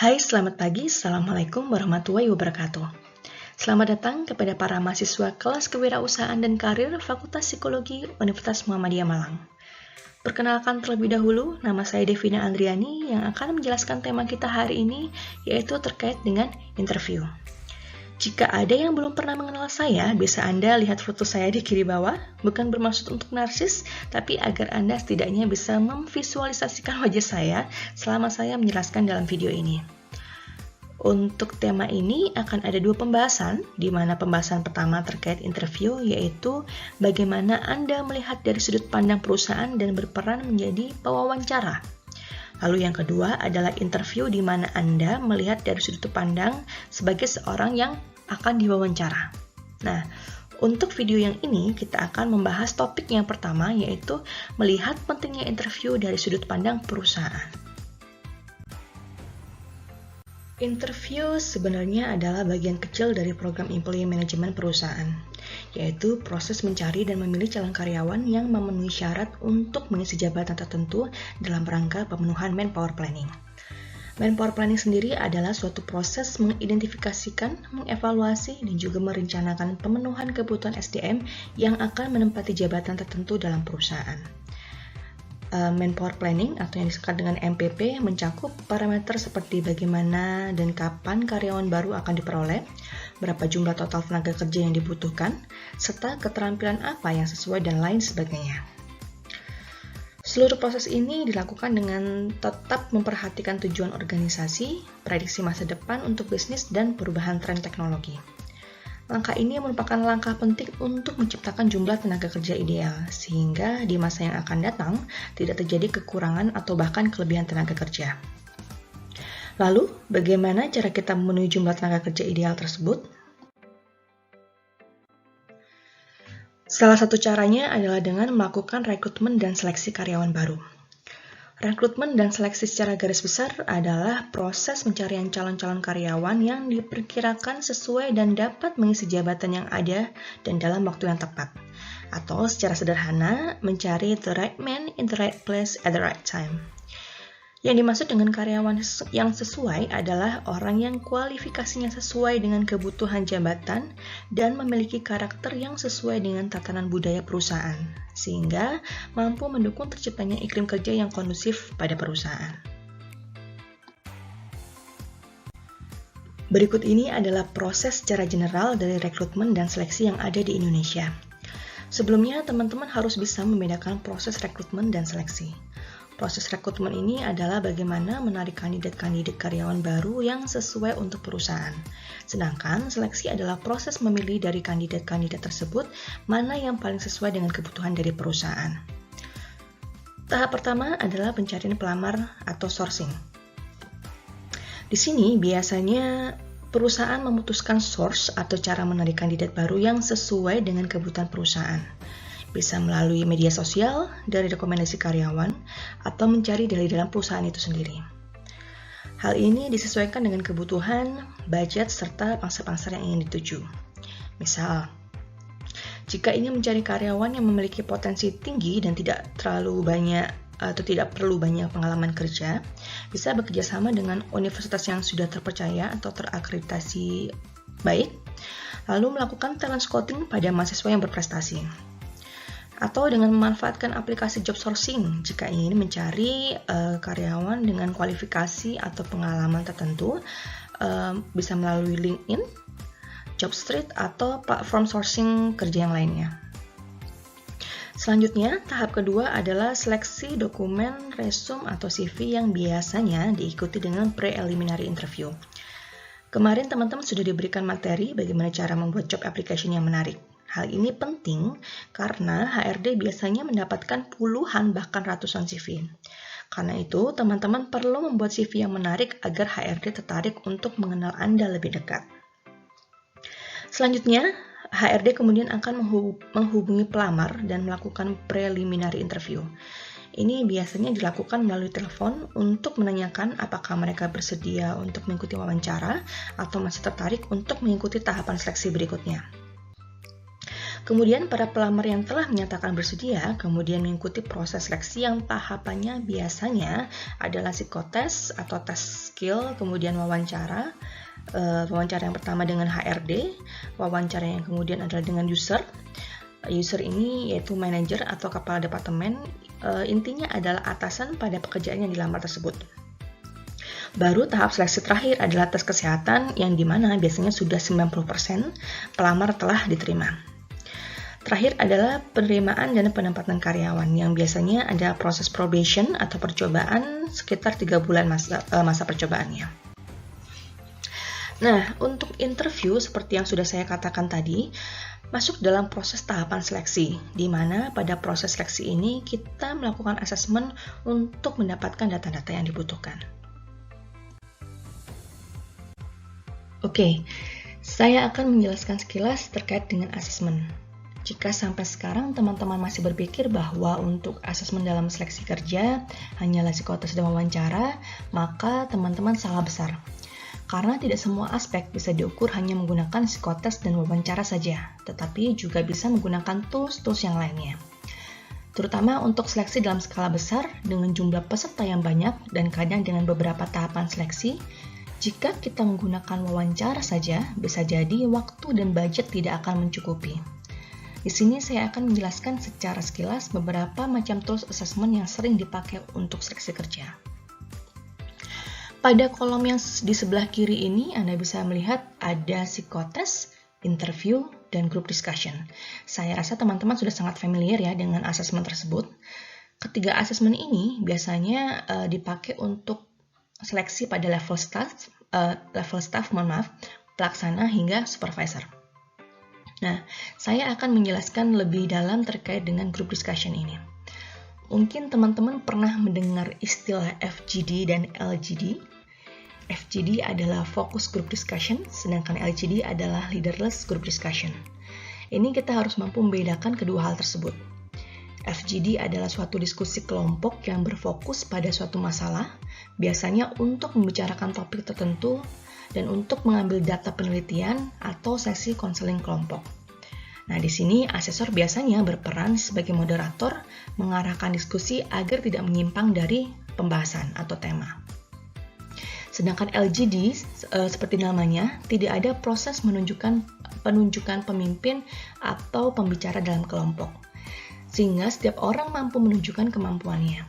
Hai, selamat pagi. Assalamualaikum warahmatullahi wabarakatuh. Selamat datang kepada para mahasiswa kelas kewirausahaan dan karir Fakultas Psikologi Universitas Muhammadiyah Malang. Perkenalkan terlebih dahulu, nama saya Devina Andriani yang akan menjelaskan tema kita hari ini, yaitu terkait dengan interview. Jika ada yang belum pernah mengenal saya, bisa Anda lihat foto saya di kiri bawah, bukan bermaksud untuk narsis, tapi agar Anda setidaknya bisa memvisualisasikan wajah saya selama saya menjelaskan dalam video ini. Untuk tema ini akan ada dua pembahasan, di mana pembahasan pertama terkait interview, yaitu bagaimana Anda melihat dari sudut pandang perusahaan dan berperan menjadi pewawancara. Lalu yang kedua adalah interview di mana Anda melihat dari sudut pandang sebagai seorang yang akan diwawancara. Nah, untuk video yang ini kita akan membahas topik yang pertama, yaitu melihat pentingnya interview dari sudut pandang perusahaan. Interview sebenarnya adalah bagian kecil dari program employee management perusahaan, yaitu proses mencari dan memilih calon karyawan yang memenuhi syarat untuk mengisi jabatan tertentu dalam rangka pemenuhan manpower planning. Manpower planning sendiri adalah suatu proses mengidentifikasikan, mengevaluasi, dan juga merencanakan pemenuhan kebutuhan SDM yang akan menempati jabatan tertentu dalam perusahaan. Manpower planning atau yang disebut dengan MPP mencakup parameter seperti bagaimana dan kapan karyawan baru akan diperoleh, berapa jumlah total tenaga kerja yang dibutuhkan, serta keterampilan apa yang sesuai dan lain sebagainya. Seluruh proses ini dilakukan dengan tetap memperhatikan tujuan organisasi, prediksi masa depan untuk bisnis, dan perubahan tren teknologi. Langkah ini merupakan langkah penting untuk menciptakan jumlah tenaga kerja ideal, sehingga di masa yang akan datang tidak terjadi kekurangan atau bahkan kelebihan tenaga kerja. Lalu, bagaimana cara kita memenuhi jumlah tenaga kerja ideal tersebut? Salah satu caranya adalah dengan melakukan rekrutmen dan seleksi karyawan baru. Rekrutmen dan seleksi secara garis besar adalah proses pencarian calon-calon karyawan yang diperkirakan sesuai dan dapat mengisi jabatan yang ada dan dalam waktu yang tepat. Atau secara sederhana, mencari the right man in the right place at the right time. Yang dimaksud dengan karyawan yang sesuai adalah orang yang kualifikasinya sesuai dengan kebutuhan jabatan dan memiliki karakter yang sesuai dengan tatanan budaya perusahaan, sehingga mampu mendukung terciptanya iklim kerja yang kondusif pada perusahaan. Berikut ini adalah proses secara general dari rekrutmen dan seleksi yang ada di Indonesia. Sebelumnya, teman-teman harus bisa membedakan proses rekrutmen dan seleksi. Proses rekrutmen ini adalah bagaimana menarik kandidat-kandidat karyawan baru yang sesuai untuk perusahaan. Sedangkan seleksi adalah proses memilih dari kandidat-kandidat tersebut mana yang paling sesuai dengan kebutuhan dari perusahaan. Tahap pertama adalah pencarian pelamar atau sourcing. Di sini biasanya perusahaan memutuskan source atau cara menarik kandidat baru yang sesuai dengan kebutuhan perusahaan. Bisa melalui media sosial, dari rekomendasi karyawan, atau mencari dari dalam perusahaan itu sendiri. Hal ini disesuaikan dengan kebutuhan, budget, serta pangsa-pasar yang ingin dituju. Misal, jika ingin mencari karyawan yang memiliki potensi tinggi dan tidak terlalu banyak atau tidak perlu banyak pengalaman kerja, bisa bekerjasama dengan universitas yang sudah terpercaya atau terakreditasi baik, lalu melakukan talent scouting pada mahasiswa yang berprestasi. Atau dengan memanfaatkan aplikasi job sourcing jika ingin mencari karyawan dengan kualifikasi atau pengalaman tertentu, bisa melalui LinkedIn, Jobstreet, atau platform sourcing kerja yang lainnya. Selanjutnya, tahap kedua adalah seleksi dokumen, resume, atau CV yang biasanya diikuti dengan preliminary interview. Kemarin teman-teman sudah diberikan materi bagaimana cara membuat job application yang menarik. Hal ini penting karena HRD biasanya mendapatkan puluhan bahkan ratusan CV. Karena itu, teman-teman perlu membuat CV yang menarik agar HRD tertarik untuk mengenal Anda lebih dekat. Selanjutnya, HRD kemudian akan menghubungi pelamar dan melakukan preliminary interview. Ini biasanya dilakukan melalui telepon untuk menanyakan apakah mereka bersedia untuk mengikuti wawancara atau masih tertarik untuk mengikuti tahapan seleksi berikutnya. Kemudian para pelamar yang telah menyatakan bersedia kemudian mengikuti proses seleksi yang tahapannya biasanya adalah psikotes atau tes skill, kemudian wawancara. Wawancara yang pertama dengan HRD, wawancara yang kemudian adalah dengan user. User ini yaitu manajer atau kepala departemen, intinya adalah atasan pada pekerjaan yang dilamar tersebut. Baru tahap seleksi terakhir adalah tes kesehatan yang dimana biasanya sudah 90% pelamar telah diterima. Terakhir adalah penerimaan dan penempatan karyawan yang biasanya ada proses probation atau percobaan sekitar 3 bulan masa percobaannya. Nah, untuk interview seperti yang sudah saya katakan tadi, masuk dalam proses tahapan seleksi, di mana pada proses seleksi ini kita melakukan asesmen untuk mendapatkan data-data yang dibutuhkan. Oke, saya akan menjelaskan sekilas terkait dengan asesmen. Jika sampai sekarang teman-teman masih berpikir bahwa untuk asesmen dalam seleksi kerja hanyalah psikotes dan wawancara, maka teman-teman salah besar. Karena tidak semua aspek bisa diukur hanya menggunakan psikotes dan wawancara saja, tetapi juga bisa menggunakan tools-tools yang lainnya. Terutama untuk seleksi dalam skala besar dengan jumlah peserta yang banyak dan kadang dengan beberapa tahapan seleksi, jika kita menggunakan wawancara saja, bisa jadi waktu dan budget tidak akan mencukupi. Di sini saya akan menjelaskan secara sekilas beberapa macam tools assessment yang sering dipakai untuk seleksi kerja. Pada kolom yang di sebelah kiri ini, Anda bisa melihat ada psikotes, interview, dan group discussion. Saya rasa teman-teman sudah sangat familiar ya dengan asesmen tersebut. Ketiga asesmen ini biasanya dipakai untuk seleksi pada level staff, pelaksana hingga supervisor. Nah, saya akan menjelaskan lebih dalam terkait dengan group discussion ini. Mungkin teman-teman pernah mendengar istilah FGD dan LGD. FGD adalah Focus Group Discussion, sedangkan LGD adalah Leaderless Group Discussion. Ini kita harus mampu membedakan kedua hal tersebut. FGD adalah suatu diskusi kelompok yang berfokus pada suatu masalah, biasanya untuk membicarakan topik tertentu dan untuk mengambil data penelitian atau sesi konseling kelompok. Nah, di sini asesor biasanya berperan sebagai moderator, mengarahkan diskusi agar tidak menyimpang dari pembahasan atau tema. Sedangkan LGD, seperti namanya, tidak ada proses penunjukan pemimpin atau pembicara dalam kelompok, sehingga setiap orang mampu menunjukkan kemampuannya.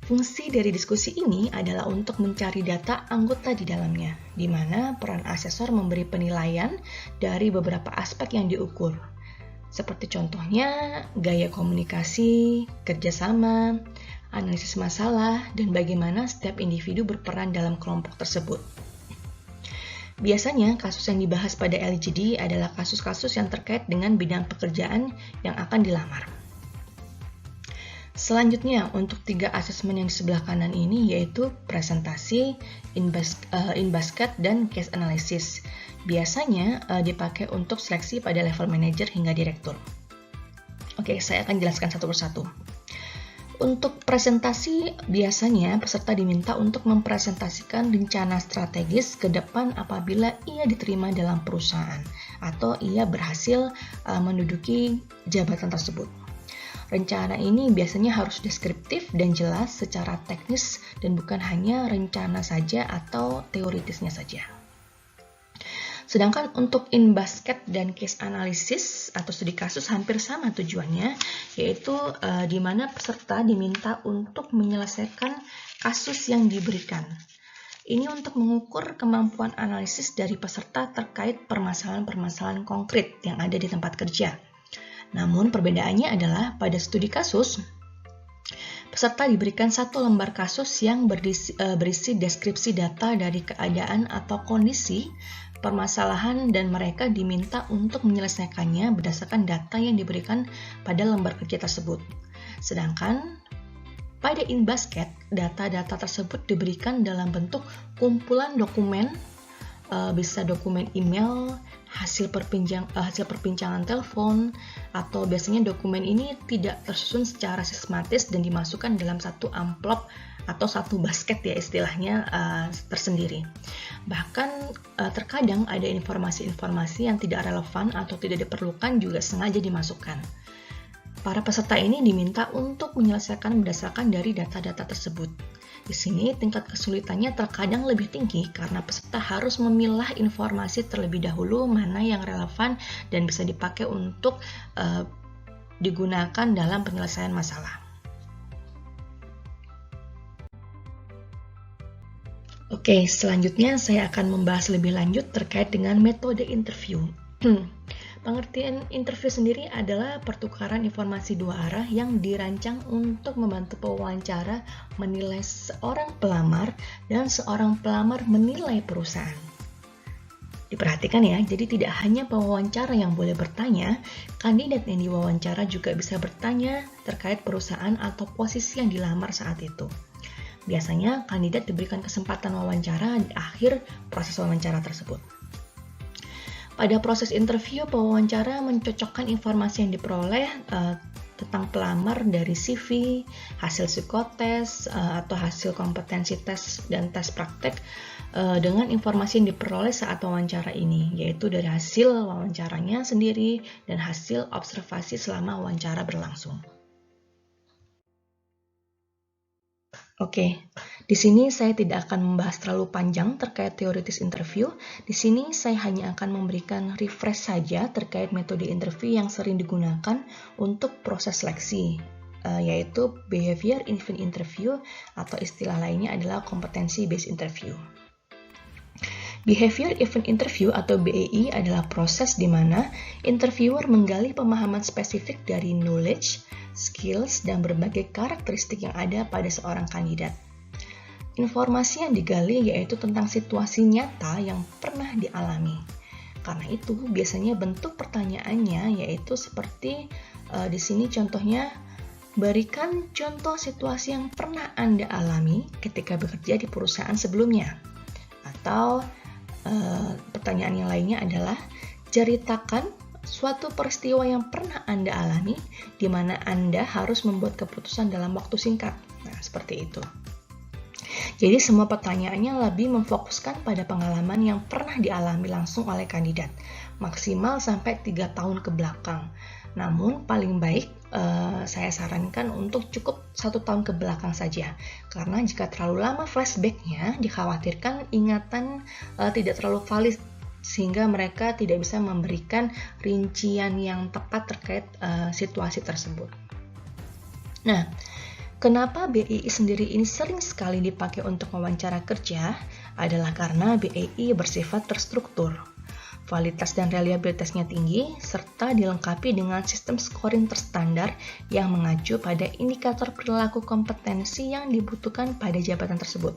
Fungsi dari diskusi ini adalah untuk mencari data anggota di dalamnya, di mana peran asesor memberi penilaian dari beberapa aspek yang diukur, seperti contohnya gaya komunikasi, kerjasama, analisis masalah, dan bagaimana setiap individu berperan dalam kelompok tersebut. Biasanya, kasus yang dibahas pada LGD adalah kasus-kasus yang terkait dengan bidang pekerjaan yang akan dilamar. Selanjutnya, untuk 3 asesmen yang di sebelah kanan ini yaitu presentasi, in-basket, dan case analysis. Biasanya dipakai untuk seleksi pada level manager hingga direktur. Oke, saya akan jelaskan satu persatu. Untuk presentasi, biasanya peserta diminta untuk mempresentasikan rencana strategis ke depan apabila ia diterima dalam perusahaan atau ia berhasil menduduki jabatan tersebut. Rencana ini biasanya harus deskriptif dan jelas secara teknis dan bukan hanya rencana saja atau teoritisnya saja. Sedangkan untuk in-basket dan case analysis atau studi kasus hampir sama tujuannya, yaitu di mana peserta diminta untuk menyelesaikan kasus yang diberikan. Ini untuk mengukur kemampuan analisis dari peserta terkait permasalahan-permasalahan konkret yang ada di tempat kerja. Namun perbedaannya adalah pada studi kasus, peserta diberikan satu lembar kasus yang berisi deskripsi data dari keadaan atau kondisi permasalahan dan mereka diminta untuk menyelesaikannya berdasarkan data yang diberikan pada lembar kerja tersebut. Sedangkan pada in-basket, data-data tersebut diberikan dalam bentuk kumpulan dokumen, bisa dokumen email, hasil perbincangan telepon, atau biasanya dokumen ini tidak tersusun secara sistematis dan dimasukkan dalam satu amplop atau satu basket ya istilahnya tersendiri. Bahkan terkadang ada informasi-informasi yang tidak relevan atau tidak diperlukan juga sengaja dimasukkan. Para peserta ini diminta untuk menyelesaikan berdasarkan dari data-data tersebut. Di sini tingkat kesulitannya terkadang lebih tinggi karena peserta harus memilah informasi terlebih dahulu mana yang relevan dan bisa dipakai untuk digunakan dalam penyelesaian masalah. Oke, selanjutnya saya akan membahas lebih lanjut terkait dengan metode interview. Pengertian interview sendiri adalah pertukaran informasi dua arah yang dirancang untuk membantu pewawancara menilai seorang pelamar dan seorang pelamar menilai perusahaan. Diperhatikan ya, jadi tidak hanya pewawancara yang boleh bertanya, kandidat yang diwawancara juga bisa bertanya terkait perusahaan atau posisi yang dilamar saat itu. Biasanya kandidat diberikan kesempatan wawancara di akhir proses wawancara tersebut. Pada proses interview, pewawancara mencocokkan informasi yang diperoleh tentang pelamar dari CV, hasil psikotes, atau hasil kompetensi tes dan tes praktek dengan informasi yang diperoleh saat wawancara ini, yaitu dari hasil wawancaranya sendiri dan hasil observasi selama wawancara berlangsung. Oke, di sini saya tidak akan membahas terlalu panjang terkait teoritis interview. Di sini saya hanya akan memberikan refresh saja terkait metode interview yang sering digunakan untuk proses seleksi, yaitu Behavior Driven Interview atau istilah lainnya adalah Competency Based Interview. Behavior Driven Interview atau BEI adalah proses di mana interviewer menggali pemahaman spesifik dari knowledge, skills, dan berbagai karakteristik yang ada pada seorang kandidat. Informasi yang digali yaitu tentang situasi nyata yang pernah dialami. Karena itu, biasanya bentuk pertanyaannya yaitu seperti di sini contohnya, berikan contoh situasi yang pernah Anda alami ketika bekerja di perusahaan sebelumnya. Atau pertanyaan yang lainnya adalah, ceritakan suatu peristiwa yang pernah Anda alami di mana Anda harus membuat keputusan dalam waktu singkat. Nah, seperti itu. Jadi semua pertanyaannya lebih memfokuskan pada pengalaman yang pernah dialami langsung oleh kandidat, maksimal sampai 3 tahun ke belakang. Namun paling baik saya sarankan untuk cukup 1 tahun ke belakang saja, karena jika terlalu lama flashback-nya dikhawatirkan ingatan tidak terlalu valid sehingga mereka tidak bisa memberikan rincian yang tepat terkait situasi tersebut. Nah, kenapa BEI sendiri ini sering sekali dipakai untuk wawancara kerja adalah karena BEI bersifat terstruktur. Validitas dan reliabilitasnya tinggi, serta dilengkapi dengan sistem scoring terstandar yang mengacu pada indikator perilaku kompetensi yang dibutuhkan pada jabatan tersebut.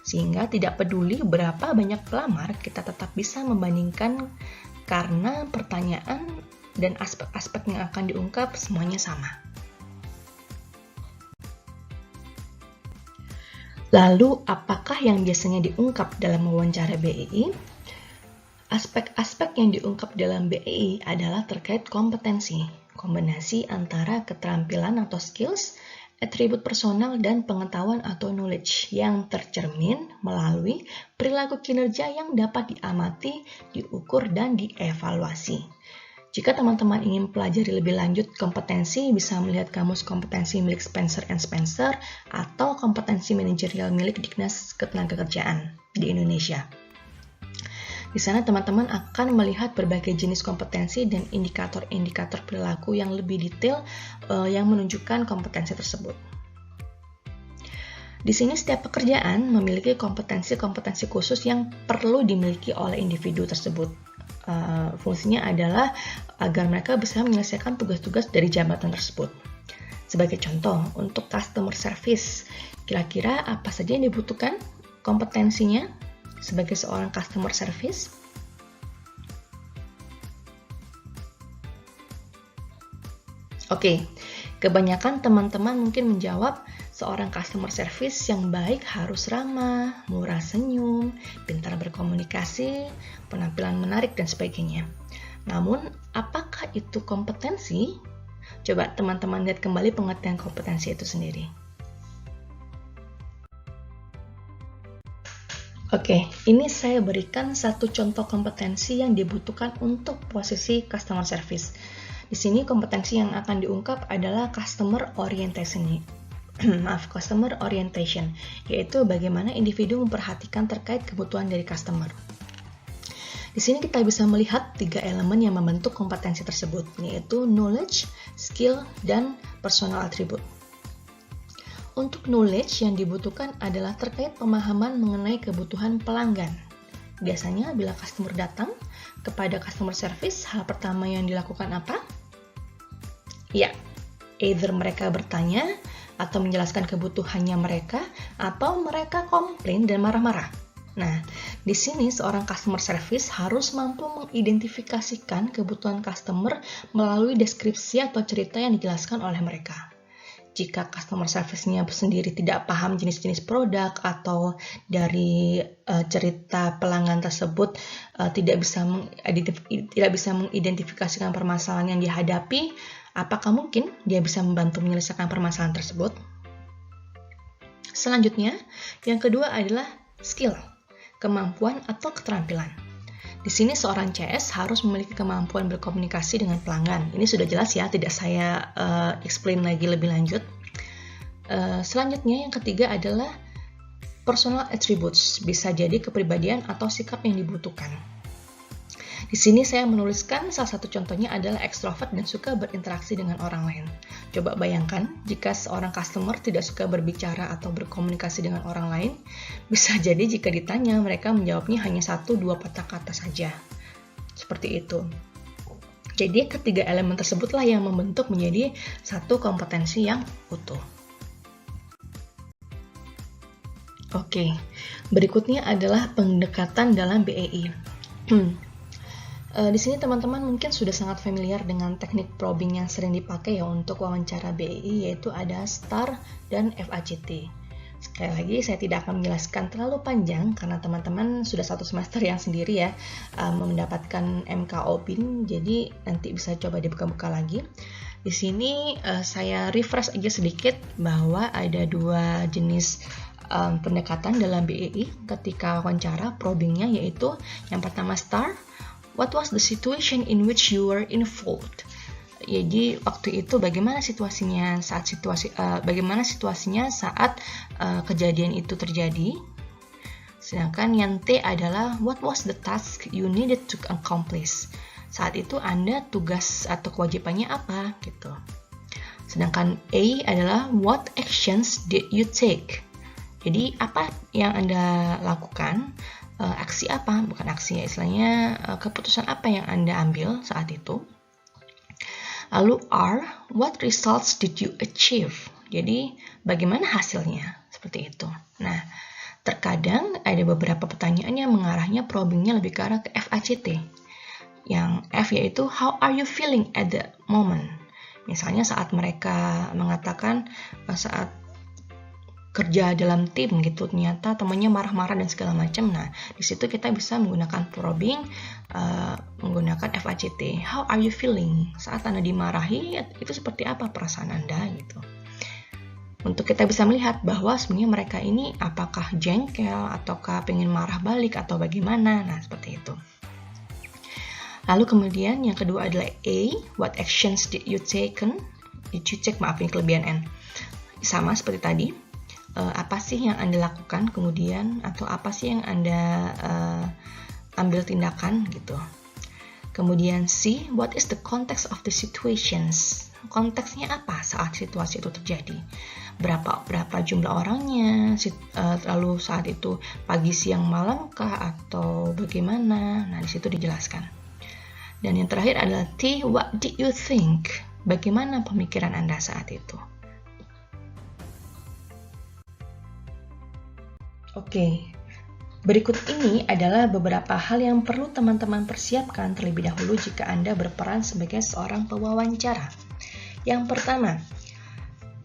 Sehingga tidak peduli berapa banyak pelamar, kita tetap bisa membandingkan karena pertanyaan dan aspek-aspek yang akan diungkap semuanya sama. Lalu, apakah yang biasanya diungkap dalam wawancara BEI? Aspek-aspek yang diungkap dalam BEI adalah terkait kompetensi, kombinasi antara keterampilan atau skills, atribut personal, dan pengetahuan atau knowledge yang tercermin melalui perilaku kinerja yang dapat diamati, diukur, dan dievaluasi. Jika teman-teman ingin pelajari lebih lanjut kompetensi, bisa melihat kamus kompetensi milik Spencer & Spencer atau kompetensi manajerial milik Dinas Ketenagakerjaan di Indonesia. Di sana teman-teman akan melihat berbagai jenis kompetensi dan indikator-indikator perilaku yang lebih detail yang menunjukkan kompetensi tersebut. Di sini setiap pekerjaan memiliki kompetensi-kompetensi khusus yang perlu dimiliki oleh individu tersebut. Fungsinya adalah agar mereka bisa menyelesaikan tugas-tugas dari jabatan tersebut. Sebagai contoh, untuk customer service, kira-kira apa saja yang dibutuhkan kompetensinya sebagai seorang customer service? Oke, kebanyakan teman-teman mungkin menjawab seorang customer service yang baik harus ramah, murah senyum, pintar berkomunikasi, penampilan menarik, dan sebagainya. Namun, apakah itu kompetensi? Coba teman-teman lihat kembali pengertian kompetensi itu sendiri. Oke, ini saya berikan satu contoh kompetensi yang dibutuhkan untuk posisi customer service. Di sini kompetensi yang akan diungkap adalah customer orientation. Customer orientation, yaitu bagaimana individu memperhatikan terkait kebutuhan dari customer. Di sini kita bisa melihat 3 elemen yang membentuk kompetensi tersebut, yaitu knowledge, skill, dan personal attribute. Untuk knowledge yang dibutuhkan adalah terkait pemahaman mengenai kebutuhan pelanggan. Biasanya bila customer datang kepada customer service, hal pertama yang dilakukan apa? Ya, either mereka bertanya atau menjelaskan kebutuhannya mereka, atau mereka komplain dan marah-marah. Nah, di sini seorang customer service harus mampu mengidentifikasikan kebutuhan customer melalui deskripsi atau cerita yang dijelaskan oleh mereka. Jika customer service-nya sendiri tidak paham jenis-jenis produk atau dari cerita pelanggan tersebut tidak bisa mengidentifikasikan permasalahan yang dihadapi, apakah mungkin dia bisa membantu menyelesaikan permasalahan tersebut? Selanjutnya, yang kedua adalah skill, kemampuan atau keterampilan. Di sini seorang CS harus memiliki kemampuan berkomunikasi dengan pelanggan. Ini sudah jelas ya, tidak saya explain lagi lebih lanjut. Selanjutnya yang ketiga adalah personal attributes, bisa jadi kepribadian atau sikap yang dibutuhkan. Di sini saya menuliskan salah satu contohnya adalah ekstrovert dan suka berinteraksi dengan orang lain. Coba bayangkan jika seorang customer tidak suka berbicara atau berkomunikasi dengan orang lain, bisa jadi jika ditanya mereka menjawabnya hanya 1-2 patah kata saja. Seperti itu. Jadi ketiga elemen tersebutlah yang membentuk menjadi satu kompetensi yang utuh. Oke, berikutnya adalah pendekatan dalam BEI. Di sini teman-teman mungkin sudah sangat familiar dengan teknik probing yang sering dipakai ya untuk wawancara BEI, yaitu ada STAR dan FACT. Sekali lagi saya tidak akan menjelaskan terlalu panjang karena teman-teman sudah satu semester yang sendiri ya mendapatkan MKO BIN, jadi nanti bisa coba dibuka-buka lagi. Di sini saya refresh aja sedikit bahwa ada 2 jenis pendekatan dalam BEI ketika wawancara probingnya, yaitu yang pertama STAR. What was the situation in which you were involved? Jadi waktu itu bagaimana situasinya saat kejadian itu terjadi. Sedangkan yang T adalah what was the task you needed to accomplish? Saat itu Anda tugas atau kewajibannya apa gitu. Sedangkan A adalah what actions did you take? Jadi apa yang Anda lakukan? Aksi apa, bukan aksi ya, istilahnya keputusan apa yang Anda ambil saat itu. Lalu R, what results did you achieve? Jadi bagaimana hasilnya, seperti itu. Nah, terkadang ada beberapa pertanyaan yang mengarahnya probingnya lebih ke arah ke FACT. Yang F yaitu how are you feeling at the moment? Misalnya saat mereka mengatakan saat kerja dalam tim gitu, ternyata temannya marah-marah dan segala macam. Nah, di situ kita bisa menggunakan probing, menggunakan FACT. How are you feeling? Saat Anda dimarahi, itu seperti apa perasaan Anda gitu. Untuk kita bisa melihat bahwa sebenarnya mereka ini apakah jengkel ataukah pengen marah balik atau bagaimana. Nah, seperti itu. Lalu kemudian yang kedua adalah A, what actions did you take? Maaf ini kelebihan N. Sama seperti tadi. Apa sih yang Anda lakukan kemudian, atau apa sih yang Anda ambil tindakan gitu. Kemudian C, what is the context of the situations? Konteksnya apa saat situasi itu terjadi? Berapa jumlah orangnya? Lalu saat itu pagi, siang, malam kah atau bagaimana? Nah, di situ dijelaskan. Dan yang terakhir adalah T, what did you think? Bagaimana pemikiran Anda saat itu? Oke, berikut ini adalah beberapa hal yang perlu teman-teman persiapkan terlebih dahulu jika Anda berperan sebagai seorang pewawancara. Yang pertama,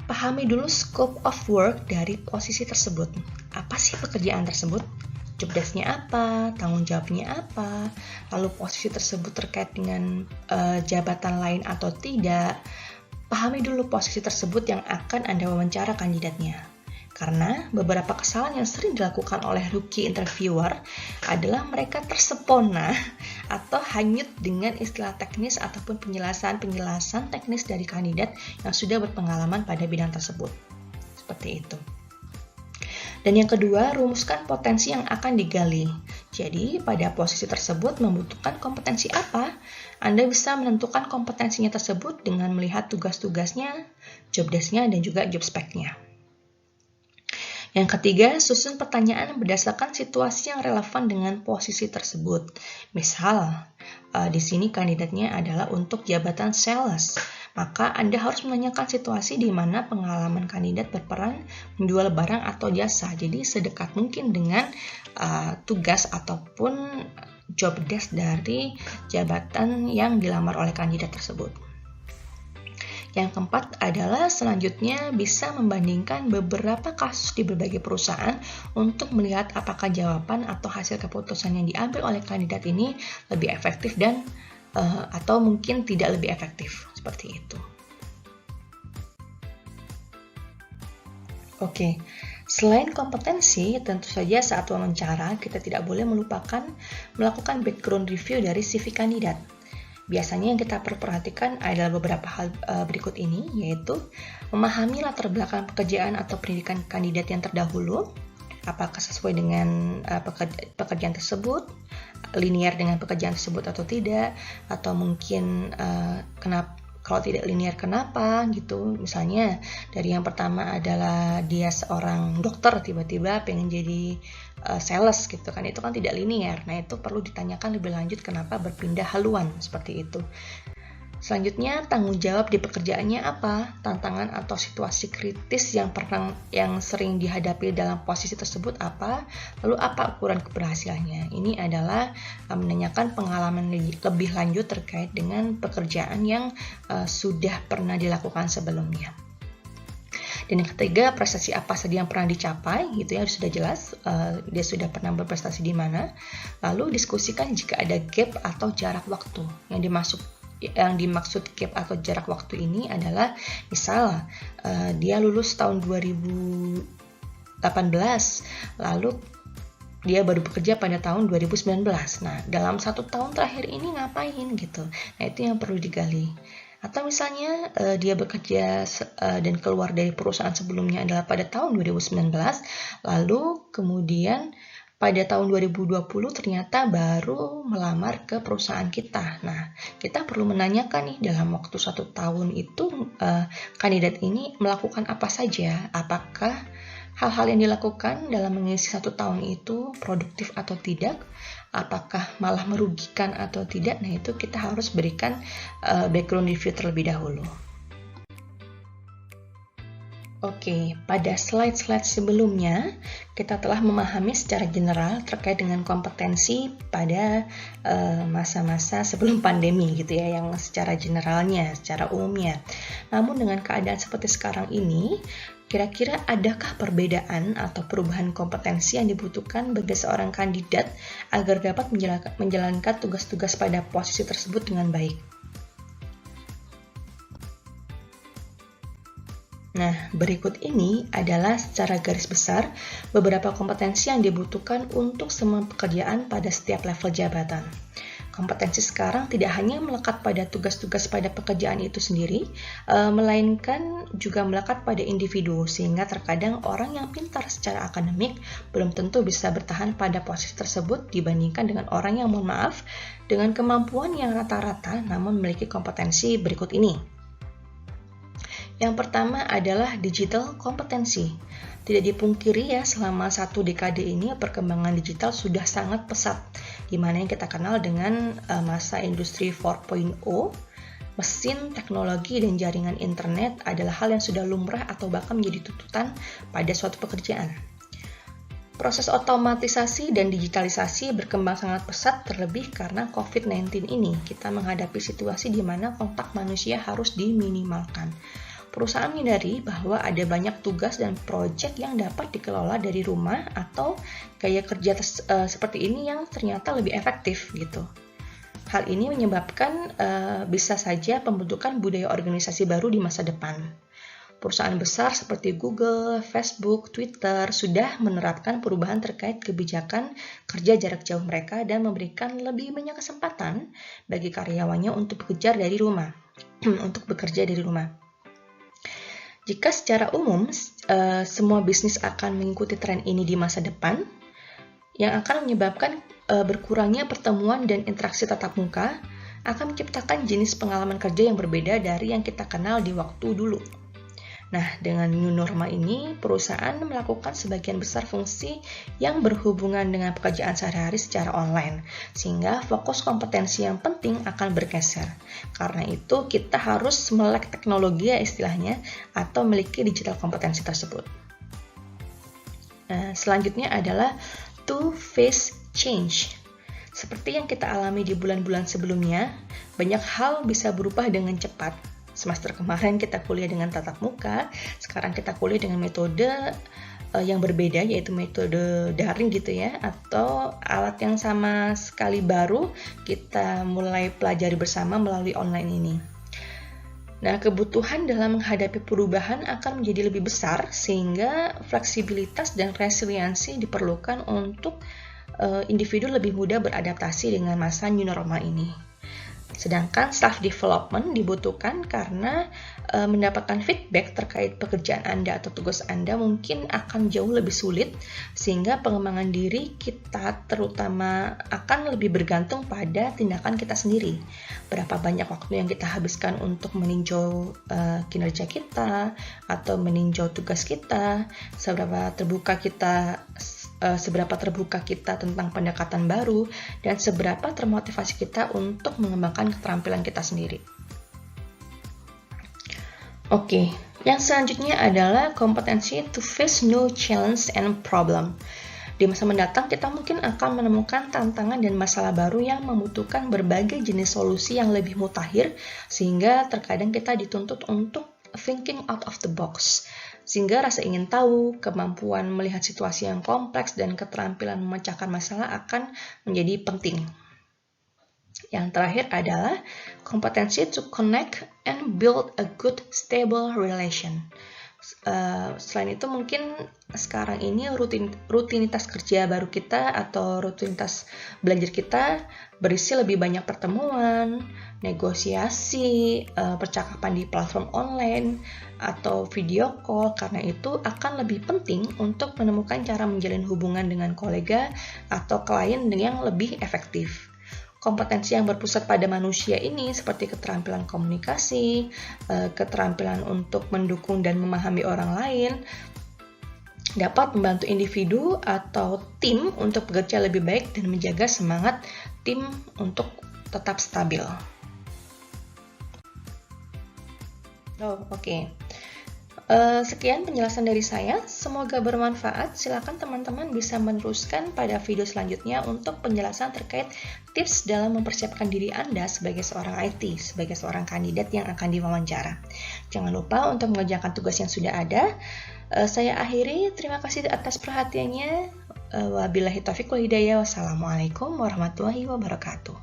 pahami dulu scope of work dari posisi tersebut. Apa sih pekerjaan tersebut? Job desk-nya apa? Tanggung jawabnya apa? Lalu posisi tersebut terkait dengan jabatan lain atau tidak? Pahami dulu posisi tersebut yang akan Anda wawancara kandidatnya. Karena beberapa kesalahan yang sering dilakukan oleh rookie interviewer adalah mereka tersepona atau hanyut dengan istilah teknis ataupun penjelasan teknis dari kandidat yang sudah berpengalaman pada bidang tersebut. Seperti itu. Dan yang kedua, rumuskan potensi yang akan digali. Jadi, pada posisi tersebut membutuhkan kompetensi apa? Anda bisa menentukan kompetensinya tersebut dengan melihat tugas-tugasnya, job desk-nya, dan juga job spec-nya. Yang ketiga, susun pertanyaan berdasarkan situasi yang relevan dengan posisi tersebut. Misal, di sini kandidatnya adalah untuk jabatan sales. Maka Anda harus menanyakan situasi di mana pengalaman kandidat berperan menjual barang atau jasa. Jadi sedekat mungkin dengan tugas ataupun job desk dari jabatan yang dilamar oleh kandidat tersebut. Yang keempat adalah selanjutnya bisa membandingkan beberapa kasus di berbagai perusahaan untuk melihat apakah jawaban atau hasil keputusan yang diambil oleh kandidat ini lebih efektif dan atau mungkin tidak lebih efektif, seperti itu. Oke, selain kompetensi, tentu saja saat wawancara kita tidak boleh melupakan melakukan background review dari CV kandidat. Biasanya yang kita perhatikan adalah beberapa hal berikut ini, yaitu memahami latar belakang pekerjaan atau pendidikan kandidat yang terdahulu, apakah sesuai dengan pekerjaan tersebut, linear dengan pekerjaan tersebut atau tidak, atau mungkin kalau tidak linear kenapa gitu. Misalnya dari yang pertama adalah dia seorang dokter tiba-tiba pengen jadi sales gitu kan, itu kan tidak linear. Nah, itu perlu ditanyakan lebih lanjut kenapa berpindah haluan seperti itu. Selanjutnya, tanggung jawab di pekerjaannya apa? Tantangan atau situasi kritis yang sering dihadapi dalam posisi tersebut apa? Lalu apa ukuran keberhasilannya? Ini adalah menanyakan pengalaman lebih lanjut terkait dengan pekerjaan yang sudah pernah dilakukan sebelumnya. Dan yang ketiga, prestasi apa saja yang pernah dicapai, gitu ya, sudah jelas dia sudah pernah berprestasi di mana. Lalu diskusikan jika ada gap atau jarak waktu. Yang dimaksud gap atau jarak waktu ini adalah misal dia lulus tahun 2018, lalu dia baru bekerja pada tahun 2019. Nah, dalam 1 tahun terakhir ini ngapain gitu. Nah, itu yang perlu digali. Atau misalnya dia bekerja dan keluar dari perusahaan sebelumnya adalah pada tahun 2019, lalu kemudian pada tahun 2020 ternyata baru melamar ke perusahaan kita. Nah, kita perlu menanyakan nih dalam waktu 1 tahun itu kandidat ini melakukan apa saja? Apakah hal-hal yang dilakukan dalam mengisi 1 tahun itu produktif atau tidak? Apakah malah merugikan atau tidak? Nah, itu kita harus berikan background review terlebih dahulu. Oke, pada slide-slide sebelumnya kita telah memahami secara general terkait dengan kompetensi pada masa-masa sebelum pandemi gitu ya, yang secara generalnya, secara umumnya. Namun dengan keadaan seperti sekarang ini, kira-kira adakah perbedaan atau perubahan kompetensi yang dibutuhkan bagi seorang kandidat agar dapat menjalankan tugas-tugas pada posisi tersebut dengan baik? Nah, berikut ini adalah secara garis besar beberapa kompetensi yang dibutuhkan untuk semua pekerjaan pada setiap level jabatan. Kompetensi sekarang tidak hanya melekat pada tugas-tugas pada pekerjaan itu sendiri, melainkan juga melekat pada individu, sehingga terkadang orang yang pintar secara akademik belum tentu bisa bertahan pada posisi tersebut dibandingkan dengan orang yang, mohon maaf, dengan kemampuan yang rata-rata namun memiliki kompetensi berikut ini. Yang pertama adalah digital kompetensi. Tidak dipungkiri ya, selama 1 dekade ini perkembangan digital sudah sangat pesat, di mana yang kita kenal dengan masa industri 4.0, mesin, teknologi, dan jaringan internet adalah hal yang sudah lumrah atau bahkan menjadi tuntutan pada suatu pekerjaan. Proses otomatisasi dan digitalisasi berkembang sangat pesat, terlebih karena COVID-19 ini. Kita menghadapi situasi di mana kontak manusia harus diminimalkan. Perusahaan menyadari bahwa ada banyak tugas dan proyek yang dapat dikelola dari rumah atau gaya kerja seperti ini yang ternyata lebih efektif gitu. Hal ini menyebabkan bisa saja pembentukan budaya organisasi baru di masa depan. Perusahaan besar seperti Google, Facebook, Twitter sudah menerapkan perubahan terkait kebijakan kerja jarak jauh mereka dan memberikan lebih banyak kesempatan bagi karyawannya untuk bekerja dari rumah. Jika secara umum semua bisnis akan mengikuti tren ini di masa depan, yang akan menyebabkan berkurangnya pertemuan dan interaksi tatap muka, akan menciptakan jenis pengalaman kerja yang berbeda dari yang kita kenal di waktu dulu. Nah, dengan new normal ini, perusahaan melakukan sebagian besar fungsi yang berhubungan dengan pekerjaan sehari-hari secara online, sehingga fokus kompetensi yang penting akan bergeser. Karena itu, kita harus melek teknologi ya istilahnya, atau memiliki digital kompetensi tersebut. Nah, selanjutnya adalah to face change. Seperti yang kita alami di bulan-bulan sebelumnya, banyak hal bisa berubah dengan cepat. Semester kemarin kita kuliah dengan tatap muka, sekarang kita kuliah dengan metode yang berbeda, yaitu metode daring gitu ya, atau alat yang sama sekali baru kita mulai pelajari bersama melalui online ini. Nah, kebutuhan dalam menghadapi perubahan akan menjadi lebih besar, sehingga fleksibilitas dan resiliensi diperlukan untuk individu lebih mudah beradaptasi dengan masa new normal ini. Sedangkan self-development dibutuhkan karena mendapatkan feedback terkait pekerjaan Anda atau tugas Anda mungkin akan jauh lebih sulit, sehingga pengembangan diri kita terutama akan lebih bergantung pada tindakan kita sendiri. Berapa banyak waktu yang kita habiskan untuk meninjau kinerja kita atau meninjau tugas kita, seberapa terbuka kita tentang pendekatan baru, dan seberapa termotivasi kita untuk mengembangkan keterampilan kita sendiri. Oke, yang selanjutnya adalah kompetensi to face new challenge and problem. Di masa mendatang, kita mungkin akan menemukan tantangan dan masalah baru yang membutuhkan berbagai jenis solusi yang lebih mutakhir, sehingga terkadang kita dituntut untuk thinking out of the box. Sehingga rasa ingin tahu, kemampuan melihat situasi yang kompleks, dan keterampilan memecahkan masalah akan menjadi penting. Yang terakhir adalah kompetensi to connect and build a good, stable relation. Selain itu mungkin sekarang ini rutinitas kerja baru kita atau rutinitas belajar kita berisi lebih banyak pertemuan, negosiasi, percakapan di platform online, atau video call. Karena itu akan lebih penting untuk menemukan cara menjalin hubungan dengan kolega atau klien yang lebih efektif. Kompetensi yang berpusat pada manusia ini seperti keterampilan komunikasi, keterampilan untuk mendukung dan memahami orang lain, dapat membantu individu atau tim untuk bekerja lebih baik dan menjaga semangat tim untuk tetap stabil. Oke. Sekian penjelasan dari saya, semoga bermanfaat. Silakan teman-teman bisa meneruskan pada video selanjutnya untuk penjelasan terkait tips dalam mempersiapkan diri Anda sebagai seorang IT, sebagai seorang kandidat yang akan diwawancara. Jangan lupa untuk mengerjakan tugas yang sudah ada. Saya akhiri, terima kasih atas perhatiannya. Wabillahi taufiq wal hidayah. Wassalamualaikum warahmatullahi wabarakatuh.